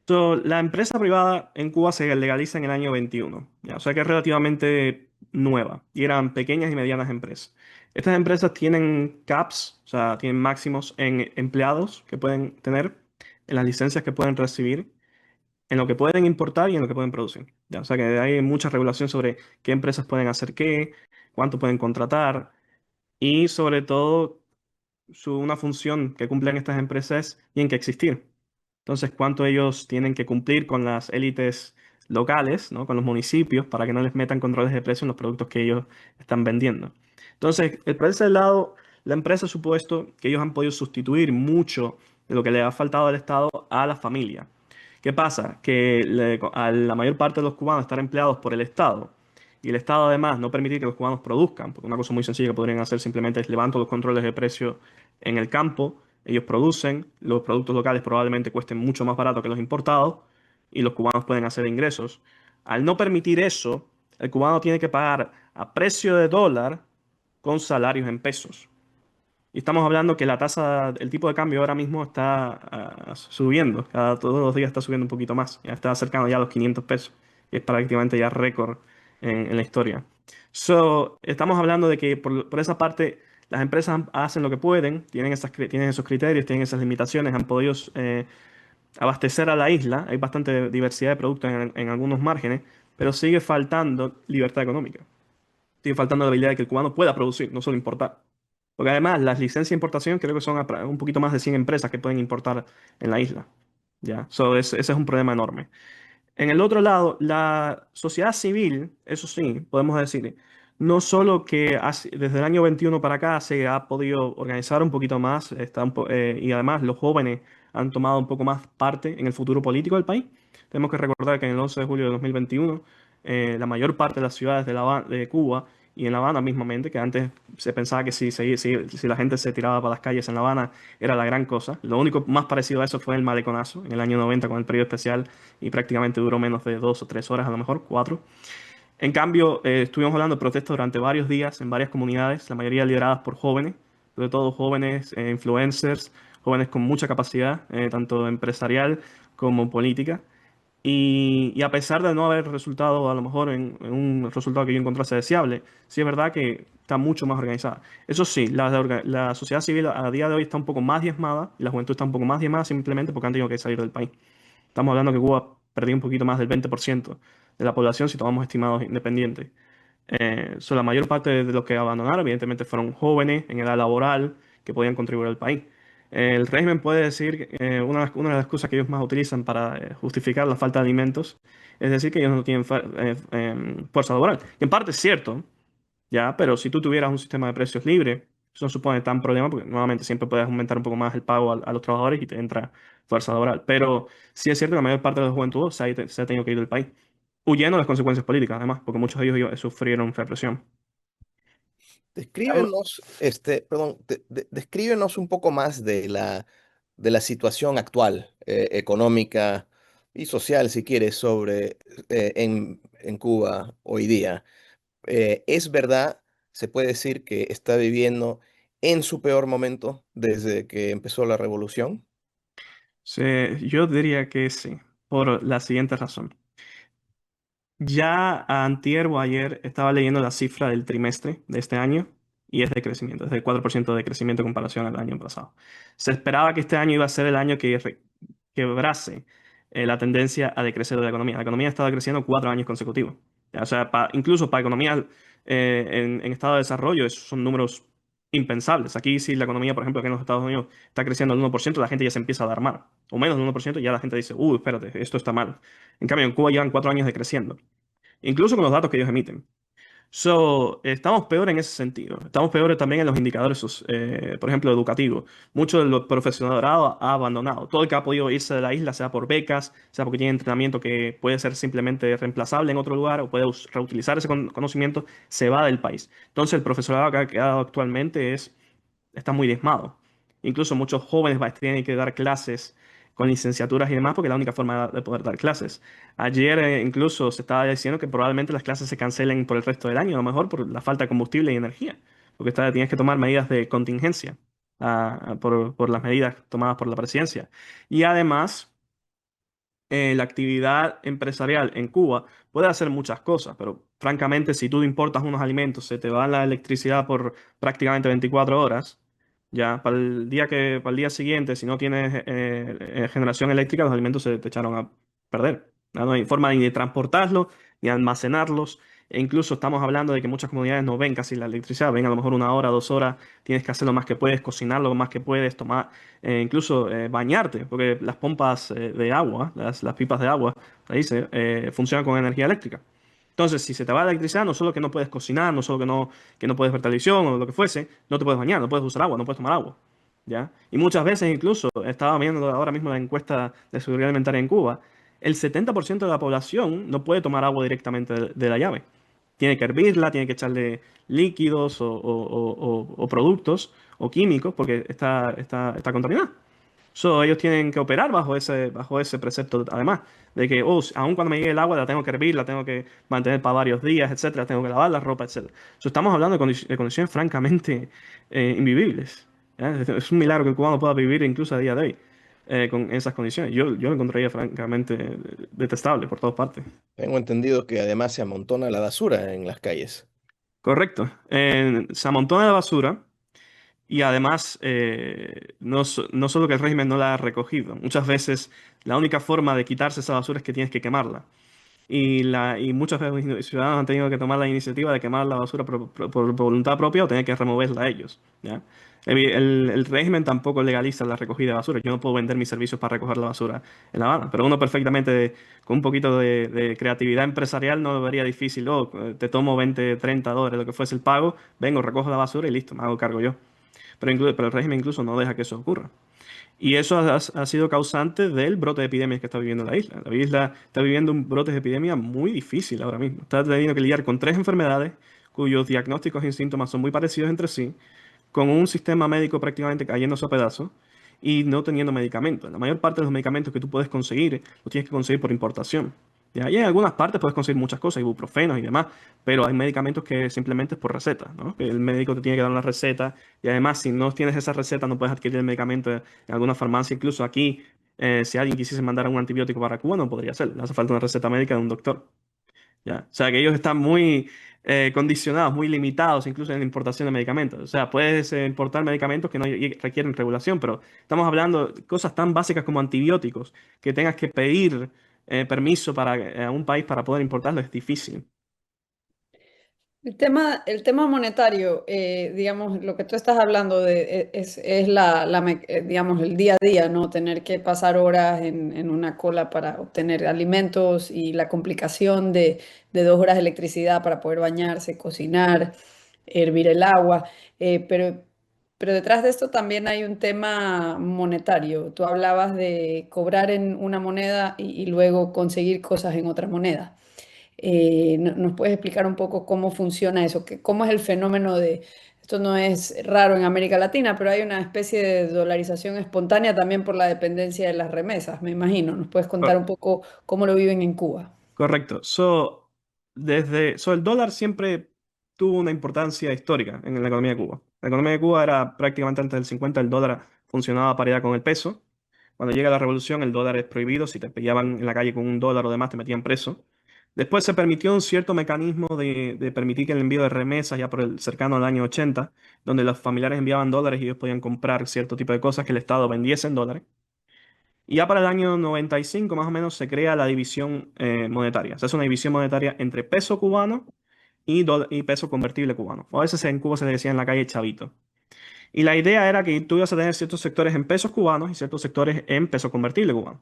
So, la empresa privada en Cuba se legaliza en el año 21, ¿ya? O sea que es relativamente nueva y eran pequeñas y medianas empresas. Estas empresas tienen caps, o sea, tienen máximos en empleados que pueden tener, en las licencias que pueden recibir, en lo que pueden importar y en lo que pueden producir, ¿ya? O sea que hay mucha regulación sobre qué empresas pueden hacer qué, cuánto pueden contratar y sobre todo una función que cumplen estas empresas tienen que existir. Entonces, cuánto ellos tienen que cumplir con las élites locales, ¿no? Con los municipios, para que no les metan controles de precio en los productos que ellos están vendiendo. Entonces, por ese lado, la empresa ha supuesto que ellos han podido sustituir mucho de lo que le ha faltado al Estado a la familia. ¿Qué pasa? Que a la mayor parte de los cubanos estar empleados por el Estado y el Estado además no permitir que los cubanos produzcan, porque una cosa muy sencilla que podrían hacer simplemente es levantar los controles de precio en el campo, ellos producen, los productos locales probablemente cuesten mucho más barato que los importados y los cubanos pueden hacer ingresos. Al no permitir eso, el cubano tiene que pagar a precio de dólar con salarios en pesos. Y estamos hablando que la tasa, el tipo de cambio ahora mismo está subiendo, todos los días está subiendo un poquito más, ya está acercando ya a los 500 pesos, que es prácticamente ya récord en la historia. Estamos hablando de que por esa parte las empresas hacen lo que pueden, tienen esos criterios, tienen esas limitaciones, han podido abastecer a la isla, hay bastante diversidad de productos en algunos márgenes, pero sigue faltando libertad económica, sigue faltando la habilidad de que el cubano pueda producir, no solo importar. Porque además las licencias de importación creo que son un poquito más de 100 empresas que pueden importar en la isla. ¿Ya? Ese es un problema enorme. En el otro lado, la sociedad civil, eso sí, podemos decir, no solo que desde el año 21 para acá se ha podido organizar un poquito más, y además los jóvenes han tomado un poco más parte en el futuro político del país. Tenemos que recordar que en el 11 de julio de 2021, la mayor parte de las ciudades de Cuba y en La Habana mismamente, que antes se pensaba que si la gente se tiraba para las calles en La Habana era la gran cosa. Lo único más parecido a eso fue el maleconazo en el año 90 con el periodo especial y prácticamente duró menos de 2 o 3 horas, a lo mejor 4. En cambio, estuvimos hablando de protestas durante varios días en varias comunidades, la mayoría lideradas por jóvenes, sobre todo jóvenes influencers, jóvenes con mucha capacidad, tanto empresarial como política. Y a pesar de no haber resultado a lo mejor en un resultado que yo encontrase deseable, sí es verdad que está mucho más organizada. Eso sí, la sociedad civil a día de hoy está un poco más diezmada y la juventud está un poco más diezmada simplemente porque han tenido que salir del país. Estamos hablando que Cuba perdió un poquito más del 20% de la población si tomamos estimados independientes. La mayor parte de los que abandonaron, evidentemente, fueron jóvenes en edad laboral que podían contribuir al país. El régimen puede decir, una de las cosas que ellos más utilizan para justificar la falta de alimentos, es decir, que ellos no tienen fuerza laboral. Y en parte es cierto, ya, pero si tú tuvieras un sistema de precios libre, eso no supone tan problema porque nuevamente siempre puedes aumentar un poco más el pago a los trabajadores y te entra fuerza laboral. Pero sí es cierto que la mayor parte de la juventud se ha tenido que ir del país, huyendo de las consecuencias políticas, además, porque muchos de ellos sufrieron represión. Descríbenos, perdón, descríbenos un poco más de la situación actual, económica y social, si quieres, en Cuba hoy día. ¿Es verdad, se puede decir que está viviendo en su peor momento desde que empezó la revolución? Sí, yo diría que sí, por la siguiente razón. Ya antier o ayer estaba leyendo la cifra del trimestre de este año y es de crecimiento, es del 4% de crecimiento en comparación al año pasado. Se esperaba que este año iba a ser el año que quebrase la tendencia a decrecer de la economía. La economía ha estado creciendo 4 años consecutivos. Ya, o sea, incluso para economías en estado de desarrollo, esos son números impensables. Aquí, si la economía, por ejemplo, aquí en los Estados Unidos está creciendo al 1%, la gente ya se empieza a alarmar. O menos del 1%, ya la gente dice, espérate, esto está mal. En cambio, en Cuba llevan 4 años decreciendo incluso con los datos que ellos emiten. Estamos peor en ese sentido. Estamos peores también en los indicadores, por ejemplo, educativos. Mucho del profesorado ha abandonado. Todo el que ha podido irse de la isla, sea por becas, sea porque tiene entrenamiento que puede ser simplemente reemplazable en otro lugar o puede reutilizar ese conocimiento, se va del país. Entonces, el profesorado que ha quedado actualmente está muy diezmado. Incluso muchos jóvenes tienen que dar clases con licenciaturas y demás porque es la única forma de poder dar clases. Ayer incluso se estaba diciendo que probablemente las clases se cancelen por el resto del año, a lo mejor por la falta de combustible y energía, porque tienes que tomar medidas de contingencia por las medidas tomadas por la presidencia. Y además la actividad empresarial en Cuba puede hacer muchas cosas, pero francamente, si tú importas unos alimentos, se te va la electricidad por prácticamente 24 horas, ya para el día siguiente, si no tienes generación eléctrica, los alimentos se te echaron a perder. No hay forma ni de transportarlos, ni almacenarlos, E incluso estamos hablando de que muchas comunidades no ven casi la electricidad, ven a lo mejor 1 hora, 2 horas, tienes que hacer lo más que puedes, cocinar lo más que puedes, tomar, incluso bañarte, porque las pompas de agua, las pipas de agua, raíces, funcionan con energía eléctrica. Entonces, si se te va la electricidad, no solo que no puedes cocinar, no solo que no puedes ver televisión o lo que fuese, no te puedes bañar, no puedes usar agua, no puedes tomar agua. ¿Ya? Y muchas veces incluso, estaba viendo ahora mismo la encuesta de seguridad alimentaria en Cuba, el 70% de la población no puede tomar agua directamente de la llave. Tiene que hervirla, tiene que echarle líquidos o productos o químicos porque está contaminada. So, ellos tienen que operar bajo ese precepto, además, de que, aun cuando me llegue el agua, la tengo que hervir, la tengo que mantener para varios días, etcétera, tengo que lavar la ropa, etcétera. So, estamos hablando de condiciones francamente invivibles. ¿Ya? Es un milagro que el cubano pueda vivir incluso a día de hoy con esas condiciones. Yo lo encontraría francamente detestable por todas partes. Tengo entendido que además se amontona la basura en las calles. Correcto. Se amontona la basura. Y además, no solo que el régimen no la ha recogido, muchas veces la única forma de quitarse esa basura es que tienes que quemarla. Y muchas veces los ciudadanos han tenido que tomar la iniciativa de quemar la basura por voluntad propia o tener que removerla ellos. ¿Ya? El régimen tampoco legaliza la recogida de basura. Yo no puedo vender mis servicios para recoger la basura en La Habana, pero uno perfectamente con un poquito de creatividad empresarial no lo vería difícil. Te tomo 20, $30, lo que fuese el pago, vengo, recojo la basura y listo, me hago cargo yo. Pero el régimen incluso no deja que eso ocurra. Y eso ha sido causante del brote de epidemias que está viviendo la isla. La isla está viviendo un brote de epidemia muy difícil ahora mismo. Está teniendo que lidiar con 3 enfermedades cuyos diagnósticos y síntomas son muy parecidos entre sí, con un sistema médico prácticamente cayéndose a pedazos y no teniendo medicamentos. La mayor parte de los medicamentos que tú puedes conseguir los tienes que conseguir por importación. ¿Ya? Y en algunas partes puedes conseguir muchas cosas, ibuprofenos y demás, pero hay medicamentos que simplemente es por receta, ¿no? Que el médico te tiene que dar una receta y además si no tienes esa receta no puedes adquirir el medicamento en alguna farmacia. Incluso aquí, si alguien quisiese mandar un antibiótico para Cuba, no podría hacerlo. Le hace falta una receta médica de un doctor. ¿Ya? O sea, que ellos están muy condicionados, muy limitados, incluso en la importación de medicamentos. O sea, puedes importar medicamentos que no requieren regulación, pero estamos hablando de cosas tan básicas como antibióticos, que tengas que pedir permiso para a un país para poder importarlo es difícil. El tema monetario, digamos, lo que tú estás hablando de es digamos, el día a día, ¿no? Tener que pasar horas en una cola para obtener alimentos y la complicación de 2 horas de electricidad para poder bañarse, cocinar, hervir el agua. Pero detrás de esto también hay un tema monetario. Tú hablabas de cobrar en una moneda y luego conseguir cosas en otra moneda. ¿Nos puedes explicar un poco cómo funciona eso? ¿Cómo es el fenómeno esto no es raro en América Latina, pero hay una especie de dolarización espontánea también por la dependencia de las remesas, me imagino? ¿Nos puedes contar un poco cómo lo viven en Cuba? Correcto. El dólar siempre tuvo una importancia histórica en la economía de Cuba. La economía de Cuba era prácticamente antes del 50, el dólar funcionaba a paridad con el peso. Cuando llega la revolución, el dólar es prohibido. Si te pillaban en la calle con $1 o demás, te metían preso. Después se permitió un cierto mecanismo de permitir que el envío de remesas, ya por el cercano al año 80, donde los familiares enviaban dólares y ellos podían comprar cierto tipo de cosas que el Estado vendiese en dólares. Y ya para el año 95 más o menos se crea la división monetaria. Se hace una división monetaria entre peso cubano y peso convertible cubano. O a veces en Cuba se le decía en la calle chavito. Y la idea era que tú ibas a tener ciertos sectores en pesos cubanos y ciertos sectores en peso convertible cubano.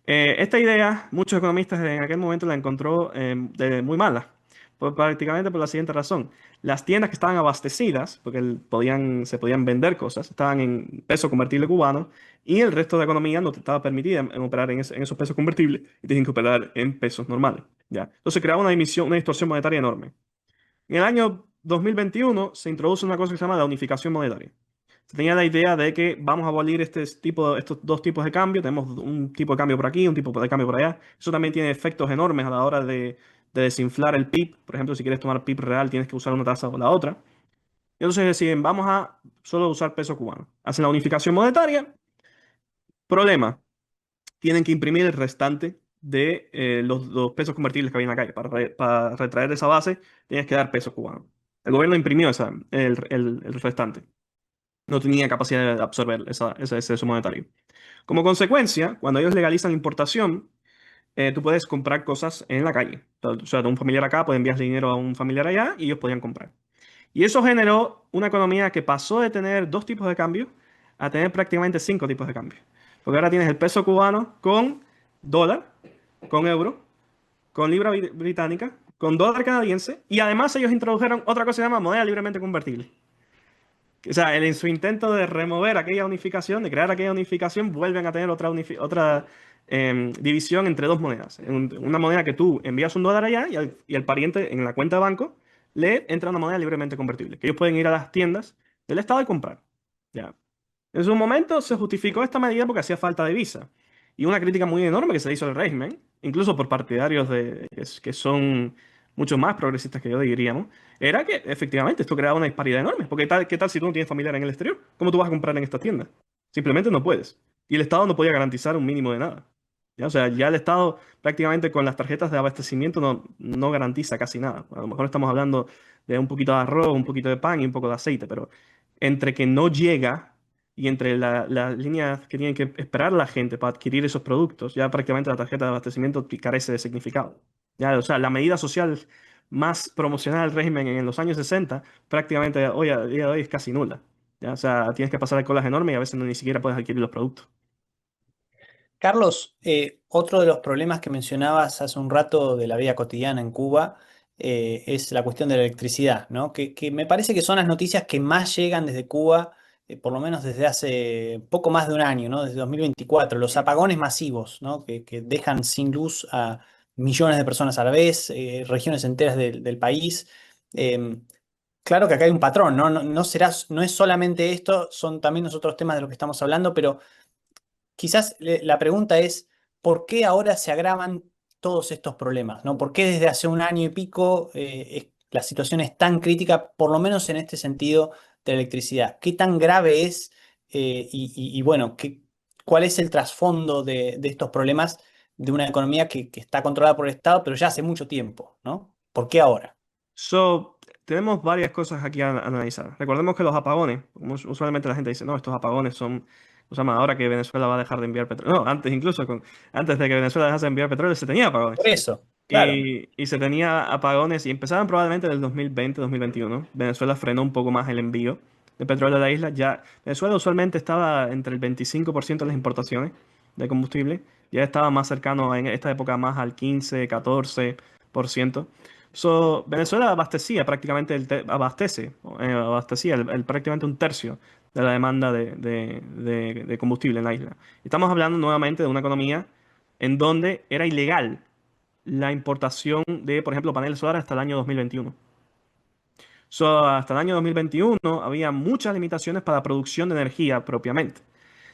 Esta idea, muchos economistas en aquel momento la encontró muy mala, prácticamente por la siguiente razón. Las tiendas que estaban abastecidas, porque se podían vender cosas, estaban en peso convertible cubano y el resto de la economía no te estaba permitida en operar en esos pesos convertibles y tenían que operar en pesos normales. ¿Ya? Entonces creaba una distorsión monetaria enorme. En el año 2021 se introduce una cosa que se llama la unificación monetaria. Se tenía la idea de que vamos a abolir estos dos tipos de cambio. Tenemos un tipo de cambio por aquí, un tipo de cambio por allá. Eso también tiene efectos enormes a la hora de desinflar el PIB. Por ejemplo, si quieres tomar PIB real, tienes que usar una tasa o la otra. Y entonces deciden, vamos a solo usar peso cubano. Hacen la unificación monetaria. Problema, tienen que imprimir el restante de los pesos convertibles que había en la calle. Para retraer esa base, tienes que dar peso cubano. El gobierno imprimió el restante. No tenía capacidad de absorber ese exceso monetario. Como consecuencia, cuando ellos legalizan la importación, tú puedes comprar cosas en la calle. O sea, de un familiar acá, puede enviar dinero a un familiar allá y ellos podían comprar. Y eso generó una economía que pasó de tener dos tipos de cambio a tener prácticamente cinco tipos de cambio. Porque ahora tienes el peso cubano con dólar, con euro, con libra británica, con dólar canadiense, y además ellos introdujeron otra cosa que se llama moneda libremente convertible. O sea, en su intento de remover aquella unificación, de crear aquella unificación, vuelven a tener otra división entre dos monedas. Una moneda que tú envías un dólar allá y al pariente en la cuenta de banco le entra una moneda libremente convertible, que ellos pueden ir a las tiendas del Estado y comprar. ¿Ya? En su momento se justificó esta medida porque hacía falta divisa. Y una crítica muy enorme que se le hizo al régimen, incluso por partidarios que son mucho más progresistas que yo, diríamos, era que efectivamente esto creaba una disparidad enorme. Porque qué tal si tú no tienes familiar en el exterior? ¿Cómo tú vas a comprar en esta tienda? Simplemente no puedes. Y el Estado no podía garantizar un mínimo de nada. ¿Ya? O sea, ya el Estado prácticamente con las tarjetas de abastecimiento no garantiza casi nada. A lo mejor estamos hablando de un poquito de arroz, un poquito de pan y un poco de aceite, pero entre que no llega y entre las líneas que tienen que esperar la gente para adquirir esos productos, ya prácticamente la tarjeta de abastecimiento carece de significado. Ya, o sea, la medida social más promocional del régimen en los años 60 prácticamente hoy a día de hoy es casi nula. Ya, o sea, tienes que pasar colas enormes y a veces ni siquiera puedes adquirir los productos. Carlos, otro de los problemas que mencionabas hace un rato de la vida cotidiana en Cuba es la cuestión de la electricidad, ¿no? Que me parece que son las noticias que más llegan desde Cuba, por lo menos desde hace poco más de un año, ¿no? Desde 2024, los apagones masivos, ¿no? Que dejan sin luz a millones de personas a la vez, regiones enteras del país. Em, claro que acá hay un patrón, ¿no? No es solamente esto, son también los otros temas de los que estamos hablando, pero quizás la pregunta es, ¿por qué ahora se agravan todos estos problemas? ¿No? ¿Por qué desde hace un año y pico la situación es tan crítica, por lo menos en este sentido de la electricidad? ¿Qué tan grave es? Y bueno, ¿cuál es el trasfondo de estos problemas de una economía que está controlada por el Estado, pero ya hace mucho tiempo, ¿no? ¿Por qué ahora? So, tenemos varias cosas aquí a analizar. Recordemos que los apagones, como usualmente la gente dice, no, estos apagones son, o sea, ahora que Venezuela va a dejar de enviar petróleo. No, antes incluso, antes de que Venezuela dejase de enviar petróleo, se tenía Por apagones. eso, claro. Y se tenía apagones y empezaban probablemente en el 2020, 2021. Venezuela frenó un poco más el envío de petróleo a la isla. Ya Venezuela usualmente estaba entre el 25% de las importaciones de combustible. Ya estaba más cercano en esta época más al 15, 14%. So, Venezuela abastecía prácticamente, abastecía prácticamente un tercio de la demanda de combustible en la isla. Estamos hablando nuevamente de una economía en donde era ilegal la importación de, por ejemplo, paneles solares hasta el año 2021. So, hasta el año 2021 había muchas limitaciones para la producción de energía propiamente.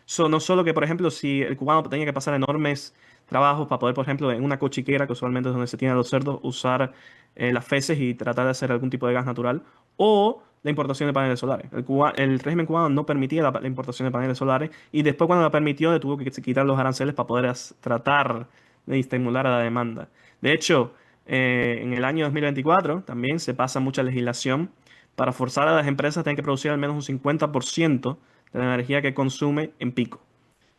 So, no solo que, por ejemplo, si el cubano tenía que pasar enormes trabajos para poder, por ejemplo, en una cochiquera, que usualmente es donde se tienen los cerdos, usar las feces y tratar de hacer algún tipo de gas natural, o la importación de paneles solares. El régimen cubano no permitía la importación de paneles solares y después cuando la permitió tuvo que quitar los aranceles para poder tratar de estimular a la demanda. De hecho, en el año 2024 también se pasa mucha legislación para forzar a las empresas a tener que producir al menos un 50% de la energía que consume en pico.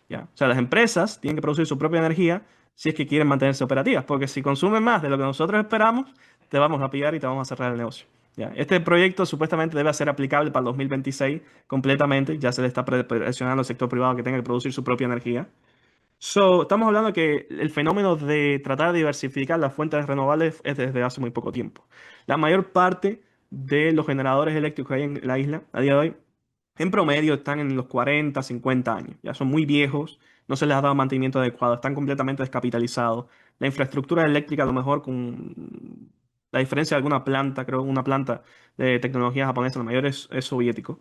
¿Ya? O sea, las empresas tienen que producir su propia energía si es que quieren mantenerse operativas, porque si consumen más de lo que nosotros esperamos, te vamos a pillar y te vamos a cerrar el negocio. ¿Ya? Este proyecto supuestamente debe ser aplicable para el 2026 completamente, ya se le está presionando al sector privado que tenga que producir su propia energía. So, estamos hablando que el fenómeno de tratar de diversificar las fuentes renovables es desde hace muy poco tiempo. La mayor parte de los generadores eléctricos que hay en la isla a día de hoy, en promedio, están en los 40, 50 años. Ya son muy viejos, no se les ha dado mantenimiento adecuado, están completamente descapitalizados. La infraestructura eléctrica, a lo mejor con la diferencia de alguna planta, creo una planta de tecnología japonesa, la mayor es soviético.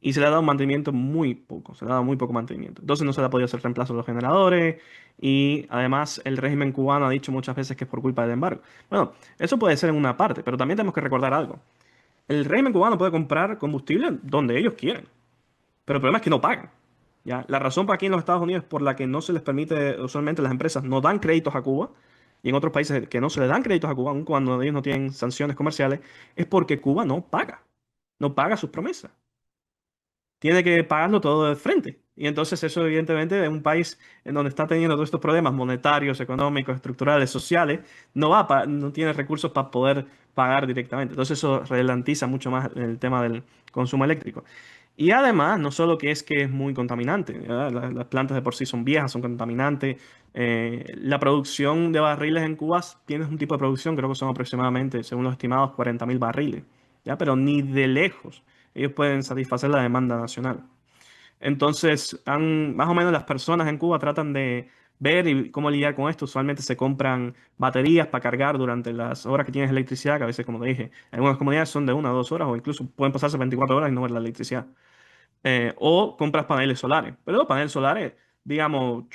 Y se le ha dado un mantenimiento muy poco, se le ha dado muy poco mantenimiento. Entonces no se le ha podido hacer reemplazo a los generadores y además el régimen cubano ha dicho muchas veces que es por culpa del embargo. Bueno, eso puede ser en una parte, pero también tenemos que recordar algo. El régimen cubano puede comprar combustible donde ellos quieran, pero el problema es que no pagan. ¿Ya? La razón para aquí en los Estados Unidos por la que no se les permite, usualmente las empresas no dan créditos a Cuba, y en otros países que no se les dan créditos a Cuba, aun cuando ellos no tienen sanciones comerciales, es porque Cuba no paga sus promesas. tiene que pagarlo todo de frente. Y entonces eso evidentemente en un país en donde está teniendo todos estos problemas monetarios, económicos, estructurales, sociales, no tiene recursos para poder pagar directamente. Entonces eso ralentiza mucho más el tema del consumo eléctrico. Y además, no solo que es muy contaminante, ¿verdad? Las plantas de por sí son viejas, son contaminantes. La producción de barriles en Cuba tiene un tipo de producción, creo que son aproximadamente, según los estimados, 40.000 barriles, ¿ya? Pero ni de lejos ellos pueden satisfacer la demanda nacional. Entonces, más o menos las personas en Cuba tratan de ver y cómo lidiar con esto. Usualmente se compran baterías para cargar durante las horas que tienes electricidad, que a veces, como te dije, algunas comunidades son de 1 o 2 horas o incluso pueden pasarse 24 horas y no ver la electricidad. O compras paneles solares. Pero los paneles solares, digamos,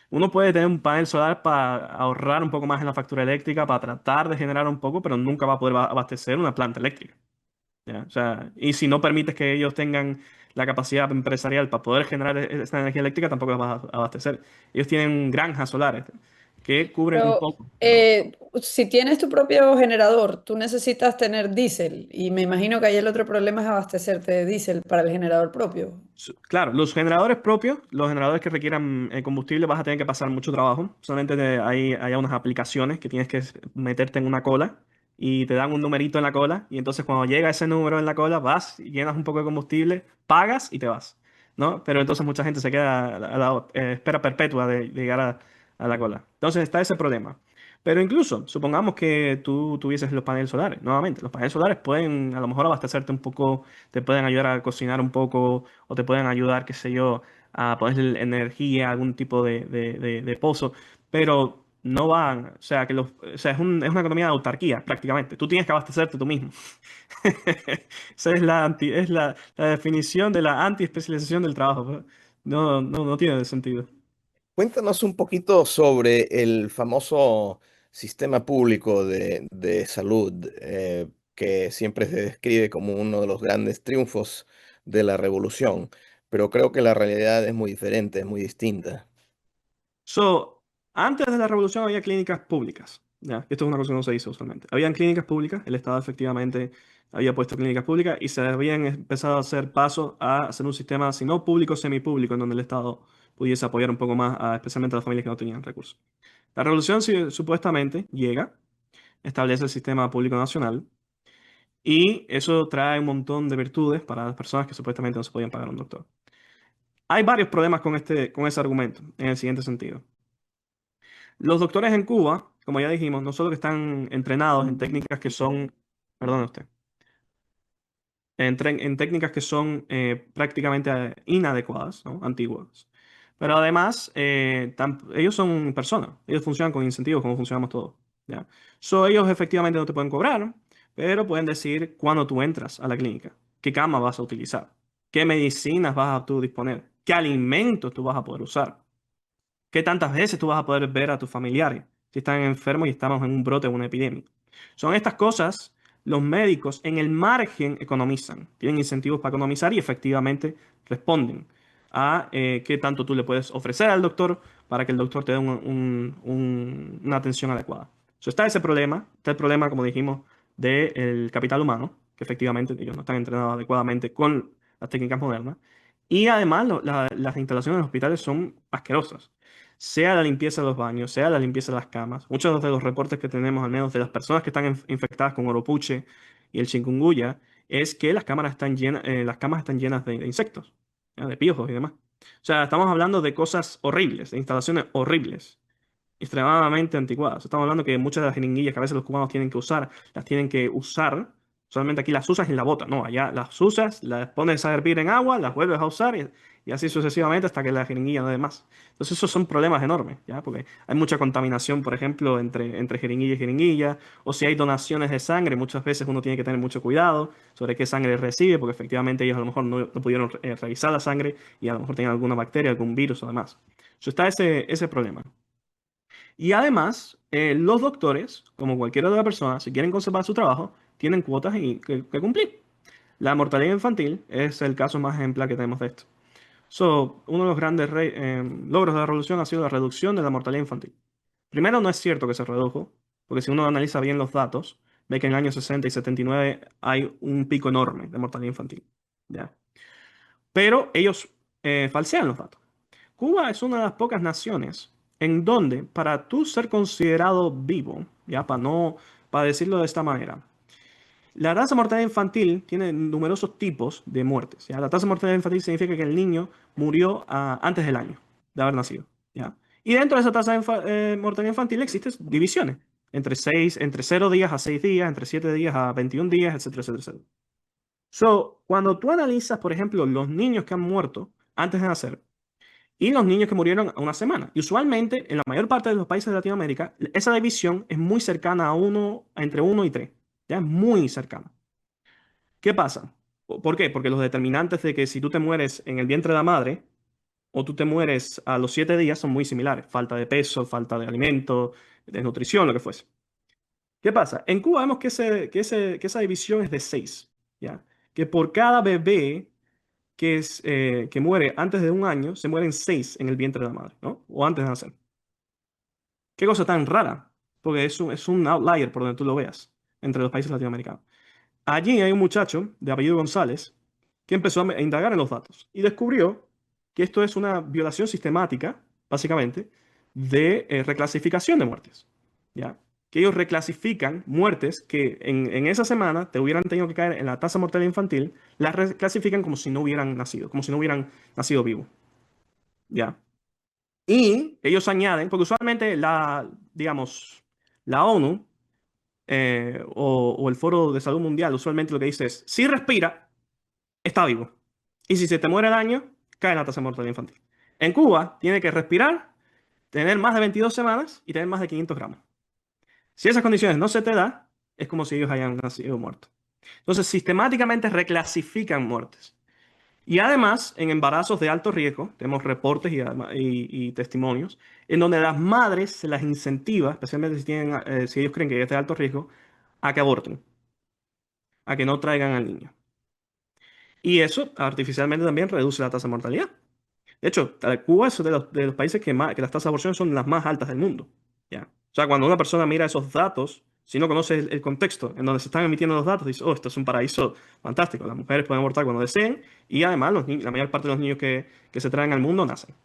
uno puede tener un panel solar para ahorrar un poco más en la factura eléctrica, para tratar de generar un poco, pero nunca va a poder abastecer una planta eléctrica. ¿Ya? O sea, y si no permites que ellos tengan la capacidad empresarial para poder generar esta energía eléctrica, tampoco los vas a abastecer. Ellos tienen granjas solares que cubren un Pero poco, pero si tienes tu propio generador, tú necesitas tener diésel y me imagino que ahí el otro problema es abastecerte de diésel para el generador propio. claro, los generadores propios, los generadores que requieran combustible, vas a tener que pasar mucho trabajo. Solamente hay unas aplicaciones que tienes que meterte en una cola y te dan un numerito en la cola. Y entonces cuando llega ese número en la cola, vas, y llenas un poco de combustible, pagas y te vas, ¿no? Pero entonces mucha gente se queda a la espera perpetua de llegar a la cola. Entonces está ese problema. Pero incluso, supongamos que tú tuvieses los paneles solares. Nuevamente, los paneles solares pueden a lo mejor abastecerte un poco, te pueden ayudar a cocinar un poco o te pueden ayudar, qué sé yo, a ponerle energía, algún tipo de pozo, pero no van, o sea, o sea, es una economía de autarquía prácticamente. Tú tienes que abastecerte tú mismo. Esa es la definición de la anti-especialización del trabajo, ¿no? No tiene sentido. Cuéntanos un poquito sobre el famoso sistema público de salud, que siempre se describe como uno de los grandes triunfos de la revolución, pero creo que la realidad es muy diferente, es muy distinta. So, antes de la revolución había clínicas públicas. ¿Ya? Esto es una cosa que no se hizo usualmente. Habían clínicas públicas, el Estado efectivamente había puesto clínicas públicas y se habían empezado a hacer pasos a hacer un sistema, si no público, semipúblico, en donde el Estado pudiese apoyar un poco más, especialmente a las familias que no tenían recursos. La revolución supuestamente llega, establece el sistema público nacional y eso trae un montón de virtudes para las personas que supuestamente no se podían pagar un doctor. Hay varios problemas con ese argumento, en el siguiente sentido. Los doctores en Cuba, como ya dijimos, no solo que están entrenados en técnicas que son, perdone usted, en técnicas que son prácticamente inadecuadas, ¿no? Antiguas. Pero además, ellos son personas, ellos funcionan con incentivos como funcionamos todos. ¿Ya? Ellos efectivamente no te pueden cobrar, pero pueden decir cuándo tú entras a la clínica, qué cama vas a utilizar, qué medicinas vas a tú disponer, qué alimentos tú vas a poder usar. ¿Qué tantas veces tú vas a poder ver a tus familiares si están enfermos y estamos en un brote o una epidemia? Son estas cosas, los médicos en el margen economizan, tienen incentivos para economizar y efectivamente responden a qué tanto tú le puedes ofrecer al doctor para que el doctor te dé una atención adecuada. Está ese problema, está el problema, como dijimos, del capital humano, que efectivamente ellos no están entrenados adecuadamente con las técnicas modernas. Y además las instalaciones en los hospitales son asquerosas, sea la limpieza de los baños, sea la limpieza de las camas. Muchos de los reportes que tenemos, al menos de las personas que están infectadas con oropuche y el chikungunya, es que las camas están llenas de insectos, ¿ya? De piojos y demás. O sea, estamos hablando de cosas horribles, de instalaciones horribles, extremadamente anticuadas. Estamos hablando que muchas de las jeringuillas que a veces los cubanos tienen que usar, las tienen que usar. Solamente aquí las usas y la botas. No, allá las usas, las pones a hervir en agua, las vuelves a usar y así sucesivamente hasta que la jeringuilla no dé más. Entonces esos son problemas enormes, ¿ya? Porque hay mucha contaminación, por ejemplo, entre jeringuilla y jeringuilla. O si hay donaciones de sangre, muchas veces uno tiene que tener mucho cuidado sobre qué sangre recibe, porque efectivamente ellos a lo mejor no pudieron revisar la sangre y a lo mejor tenían alguna bacteria, algún virus o demás. Está ese problema. Y además, los doctores, como cualquier otra persona, si quieren conservar su trabajo, tienen cuotas que cumplir. La mortalidad infantil es el caso más ejemplar que tenemos de esto. Uno de los grandes logros de la revolución ha sido la reducción de la mortalidad infantil. Primero, no es cierto que se redujo, porque si uno analiza bien los datos, ve que en el año 60 y 79 hay un pico enorme de mortalidad infantil. ¿Ya? pero ellos falsean los datos. Cuba es una de las pocas naciones en donde para tú ser considerado vivo, ya para decirlo de esta manera, la tasa de mortalidad infantil tiene numerosos tipos de muertes. ¿Ya? La tasa de mortalidad infantil significa que el niño murió antes del año de haber nacido. ¿Ya? Y dentro de esa tasa de mortalidad infantil existen divisiones. Entre 0 días a 6 días, entre 7 días a 21 días, etcétera, etcétera, etcétera. Cuando tú analizas, por ejemplo, los niños que han muerto antes de nacer y los niños que murieron a una semana, y usualmente en la mayor parte de los países de Latinoamérica, esa división es muy cercana entre 1 y 3. Ya es muy cercana. ¿Qué pasa? ¿Por qué? Porque los determinantes de que si tú te mueres en el vientre de la madre o tú te mueres a los 7 días son muy similares. Falta de peso, falta de alimento, desnutrición, lo que fuese. ¿Qué pasa? En Cuba vemos que esa división es de 6, ¿ya? Que por cada bebé que muere antes de 1 año, se mueren 6 en el vientre de la madre, ¿no? O antes de nacer. Qué cosa tan rara, porque es un outlier por donde tú lo veas entre los países latinoamericanos. Allí hay un muchacho de apellido González que empezó a indagar en los datos y descubrió que esto es una violación sistemática, básicamente, de reclasificación de muertes. ¿Ya? Que ellos reclasifican muertes que en esa semana te hubieran tenido que caer en la tasa mortalidad infantil, las reclasifican como si no hubieran nacido, como si no hubieran nacido vivos. ¿Ya? Y ellos añaden, porque usualmente digamos, la ONU o el Foro de Salud Mundial usualmente lo que dice es, si respira, está vivo. Y si se te muere el año, cae en la tasa de mortalidad infantil. En Cuba, tiene que respirar, tener más de 22 semanas y tener más de 500 gramos. Si esas condiciones no se te da, es como si ellos hayan nacido muertos. Entonces, sistemáticamente reclasifican muertes. Y además, en embarazos de alto riesgo, tenemos reportes y testimonios, en donde las madres se las incentiva, especialmente si ellos creen que es de alto riesgo, a que aborten, a que no traigan al niño. Y eso artificialmente también reduce la tasa de mortalidad. De hecho, Cuba es de los países que las tasas de aborción son las más altas del mundo. ¿Ya? O sea, cuando una persona mira esos datos, si no conoce el contexto en donde se están emitiendo los datos, dice, oh, esto es un paraíso fantástico. Las mujeres pueden abortar cuando deseen y además la mayor parte de los niños que se traen al mundo nacen.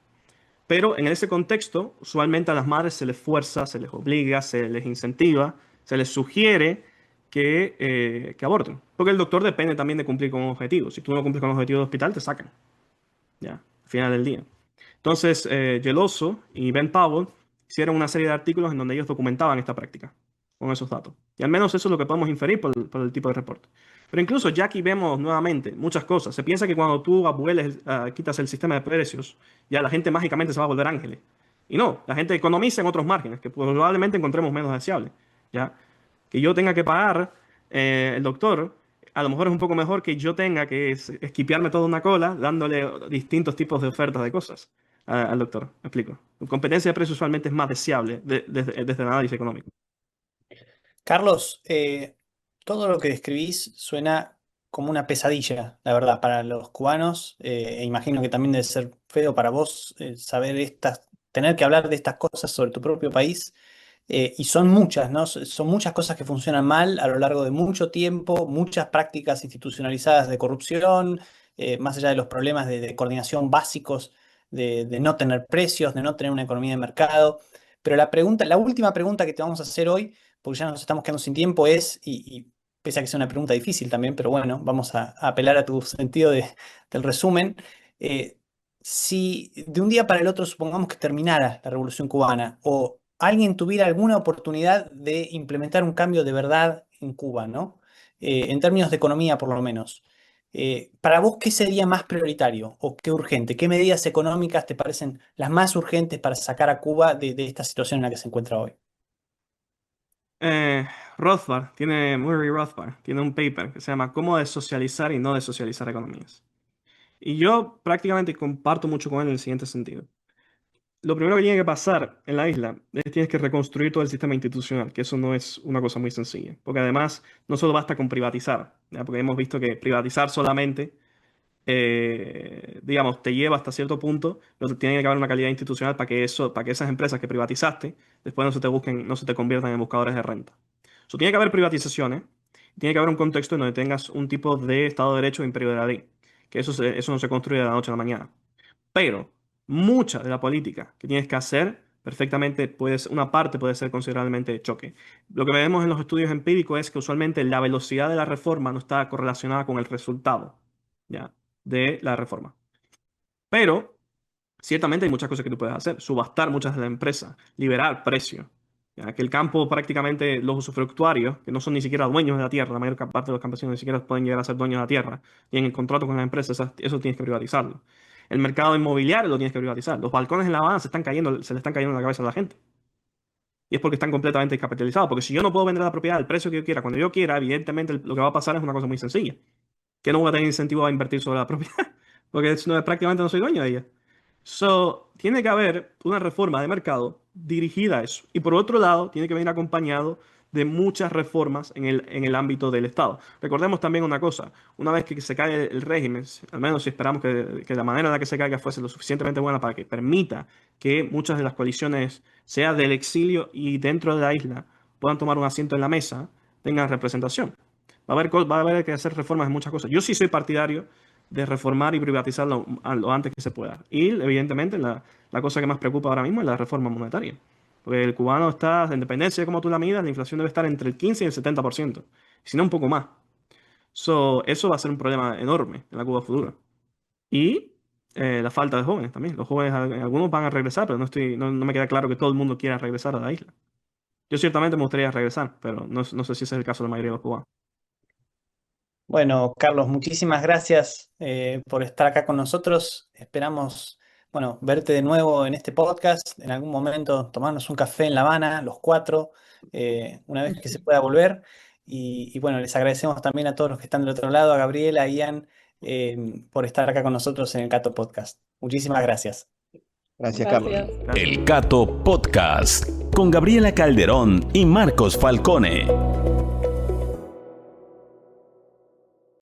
Pero en ese contexto, usualmente a las madres se les fuerza, se les obliga, se les incentiva, se les sugiere que aborten. Porque el doctor depende también de cumplir con un objetivo. Si tú no cumples con los objetivos del hospital, te sacan. Ya, al final del día. Entonces, Geloso y Ben Powell hicieron una serie de artículos en donde ellos documentaban esta práctica con esos datos. Y al menos eso es lo que podemos inferir por el tipo de reporte. Pero incluso ya aquí vemos nuevamente muchas cosas. Se piensa que cuando tú quitas el sistema de precios, ya la gente mágicamente se va a volver ángeles. Y no, la gente economiza en otros márgenes que probablemente encontremos menos deseables. ¿Ya? Que yo tenga que pagar el doctor, a lo mejor es un poco mejor que yo tenga que esquipearme toda una cola dándole distintos tipos de ofertas de cosas al doctor. Me explico. La competencia de precios usualmente es más deseable desde el análisis económico. Carlos, todo lo que describís suena como una pesadilla, la verdad, para los cubanos. E imagino que también debe ser feo para vos saber tener que hablar de estas cosas sobre tu propio país. Y son muchas, ¿no? Son muchas cosas que funcionan mal a lo largo de mucho tiempo, muchas prácticas institucionalizadas de corrupción, más allá de los problemas de coordinación básicos, de no tener precios, de no tener una economía de mercado. Pero la última pregunta que te vamos a hacer hoy, porque ya nos estamos quedando sin tiempo, y pese a que sea una pregunta difícil también, pero bueno, vamos a apelar a tu sentido del resumen. eh, si de un día para el otro supongamos que terminara la Revolución Cubana o alguien tuviera alguna oportunidad de implementar un cambio de verdad en Cuba, ¿no? En términos de economía, por lo menos. Para vos, ¿qué sería más prioritario o qué urgente? ¿Qué medidas económicas te parecen las más urgentes para sacar a Cuba de esta situación en la que se encuentra hoy? Eh, Murray Rothbard, tiene un paper que se llama Cómo desocializar y no desocializar economías. Y yo prácticamente comparto mucho con él en el siguiente sentido. Lo primero que tiene que pasar en la isla es que tienes que reconstruir todo el sistema institucional, que eso no es una cosa muy sencilla. Porque además no solo basta con privatizar, ¿ya? Porque hemos visto que privatizar solamente, digamos, te lleva hasta cierto punto, pero tiene que haber una calidad institucional para que esas empresas que privatizaste después no se te conviertan en buscadores de renta. Tiene que haber privatizaciones, tiene que haber un contexto en donde tengas un tipo de Estado de Derecho e imperio de la ley, que eso no se construye de la noche a la mañana. Pero mucha de la política que tienes que hacer, perfectamente, una parte puede ser considerablemente choque. Lo que vemos en los estudios empíricos es que usualmente la velocidad de la reforma no está correlacionada con el resultado, ¿ya?, de la reforma. Pero ciertamente hay muchas cosas que tú puedes hacer. Subastar muchas de las empresas, liberar precios. Ya que el campo prácticamente, los usufructuarios, que no son ni siquiera dueños de la tierra, la mayor parte de los campesinos ni siquiera pueden llegar a ser dueños de la tierra, y en el contrato con las empresas, eso tienes que privatizarlo. El mercado inmobiliario lo tienes que privatizar. Los balcones en La Habana se le están cayendo en la cabeza a la gente. Y es porque están completamente descapitalizados. Porque si yo no puedo vender la propiedad al precio que yo quiera, cuando yo quiera, evidentemente lo que va a pasar es una cosa muy sencilla. Que no voy a tener incentivo a invertir sobre la propiedad. Porque prácticamente no soy dueño de ella. So, tiene que haber una reforma de mercado dirigida a eso. Y por otro lado, tiene que venir acompañado de muchas reformas en el ámbito del Estado. Recordemos también una cosa, una vez que se cae el régimen, al menos si esperamos que la manera en la que se caiga fuese lo suficientemente buena para que permita que muchas de las coaliciones, sea del exilio y dentro de la isla, puedan tomar un asiento en la mesa, tengan representación. Va a haber que hacer reformas en muchas cosas. Yo sí soy partidario de reformar y privatizar lo antes que se pueda. Y evidentemente la cosa que más preocupa ahora mismo es la reforma monetaria. Porque el cubano está, en dependencia de cómo tú la midas, la inflación debe estar entre el 15 y el 70%, si no un poco más. Eso va a ser un problema enorme en la Cuba futura. Y la falta de jóvenes también. Los jóvenes, algunos van a regresar, pero no me queda claro que todo el mundo quiera regresar a la isla. Yo ciertamente me gustaría regresar, pero no sé si ese es el caso de la mayoría de los cubanos. Bueno, Carlos, muchísimas gracias por estar acá con nosotros. Esperamos, bueno, verte de nuevo en este podcast, en algún momento tomarnos un café en La Habana, los cuatro, una vez que se pueda volver. Y bueno, les agradecemos también a todos los que están del otro lado, a Gabriela, a Ian, por estar acá con nosotros en el Cato Podcast. Muchísimas gracias. Gracias, Carlos. Gracias. El Cato Podcast con Gabriela Calderón y Marcos Falcone.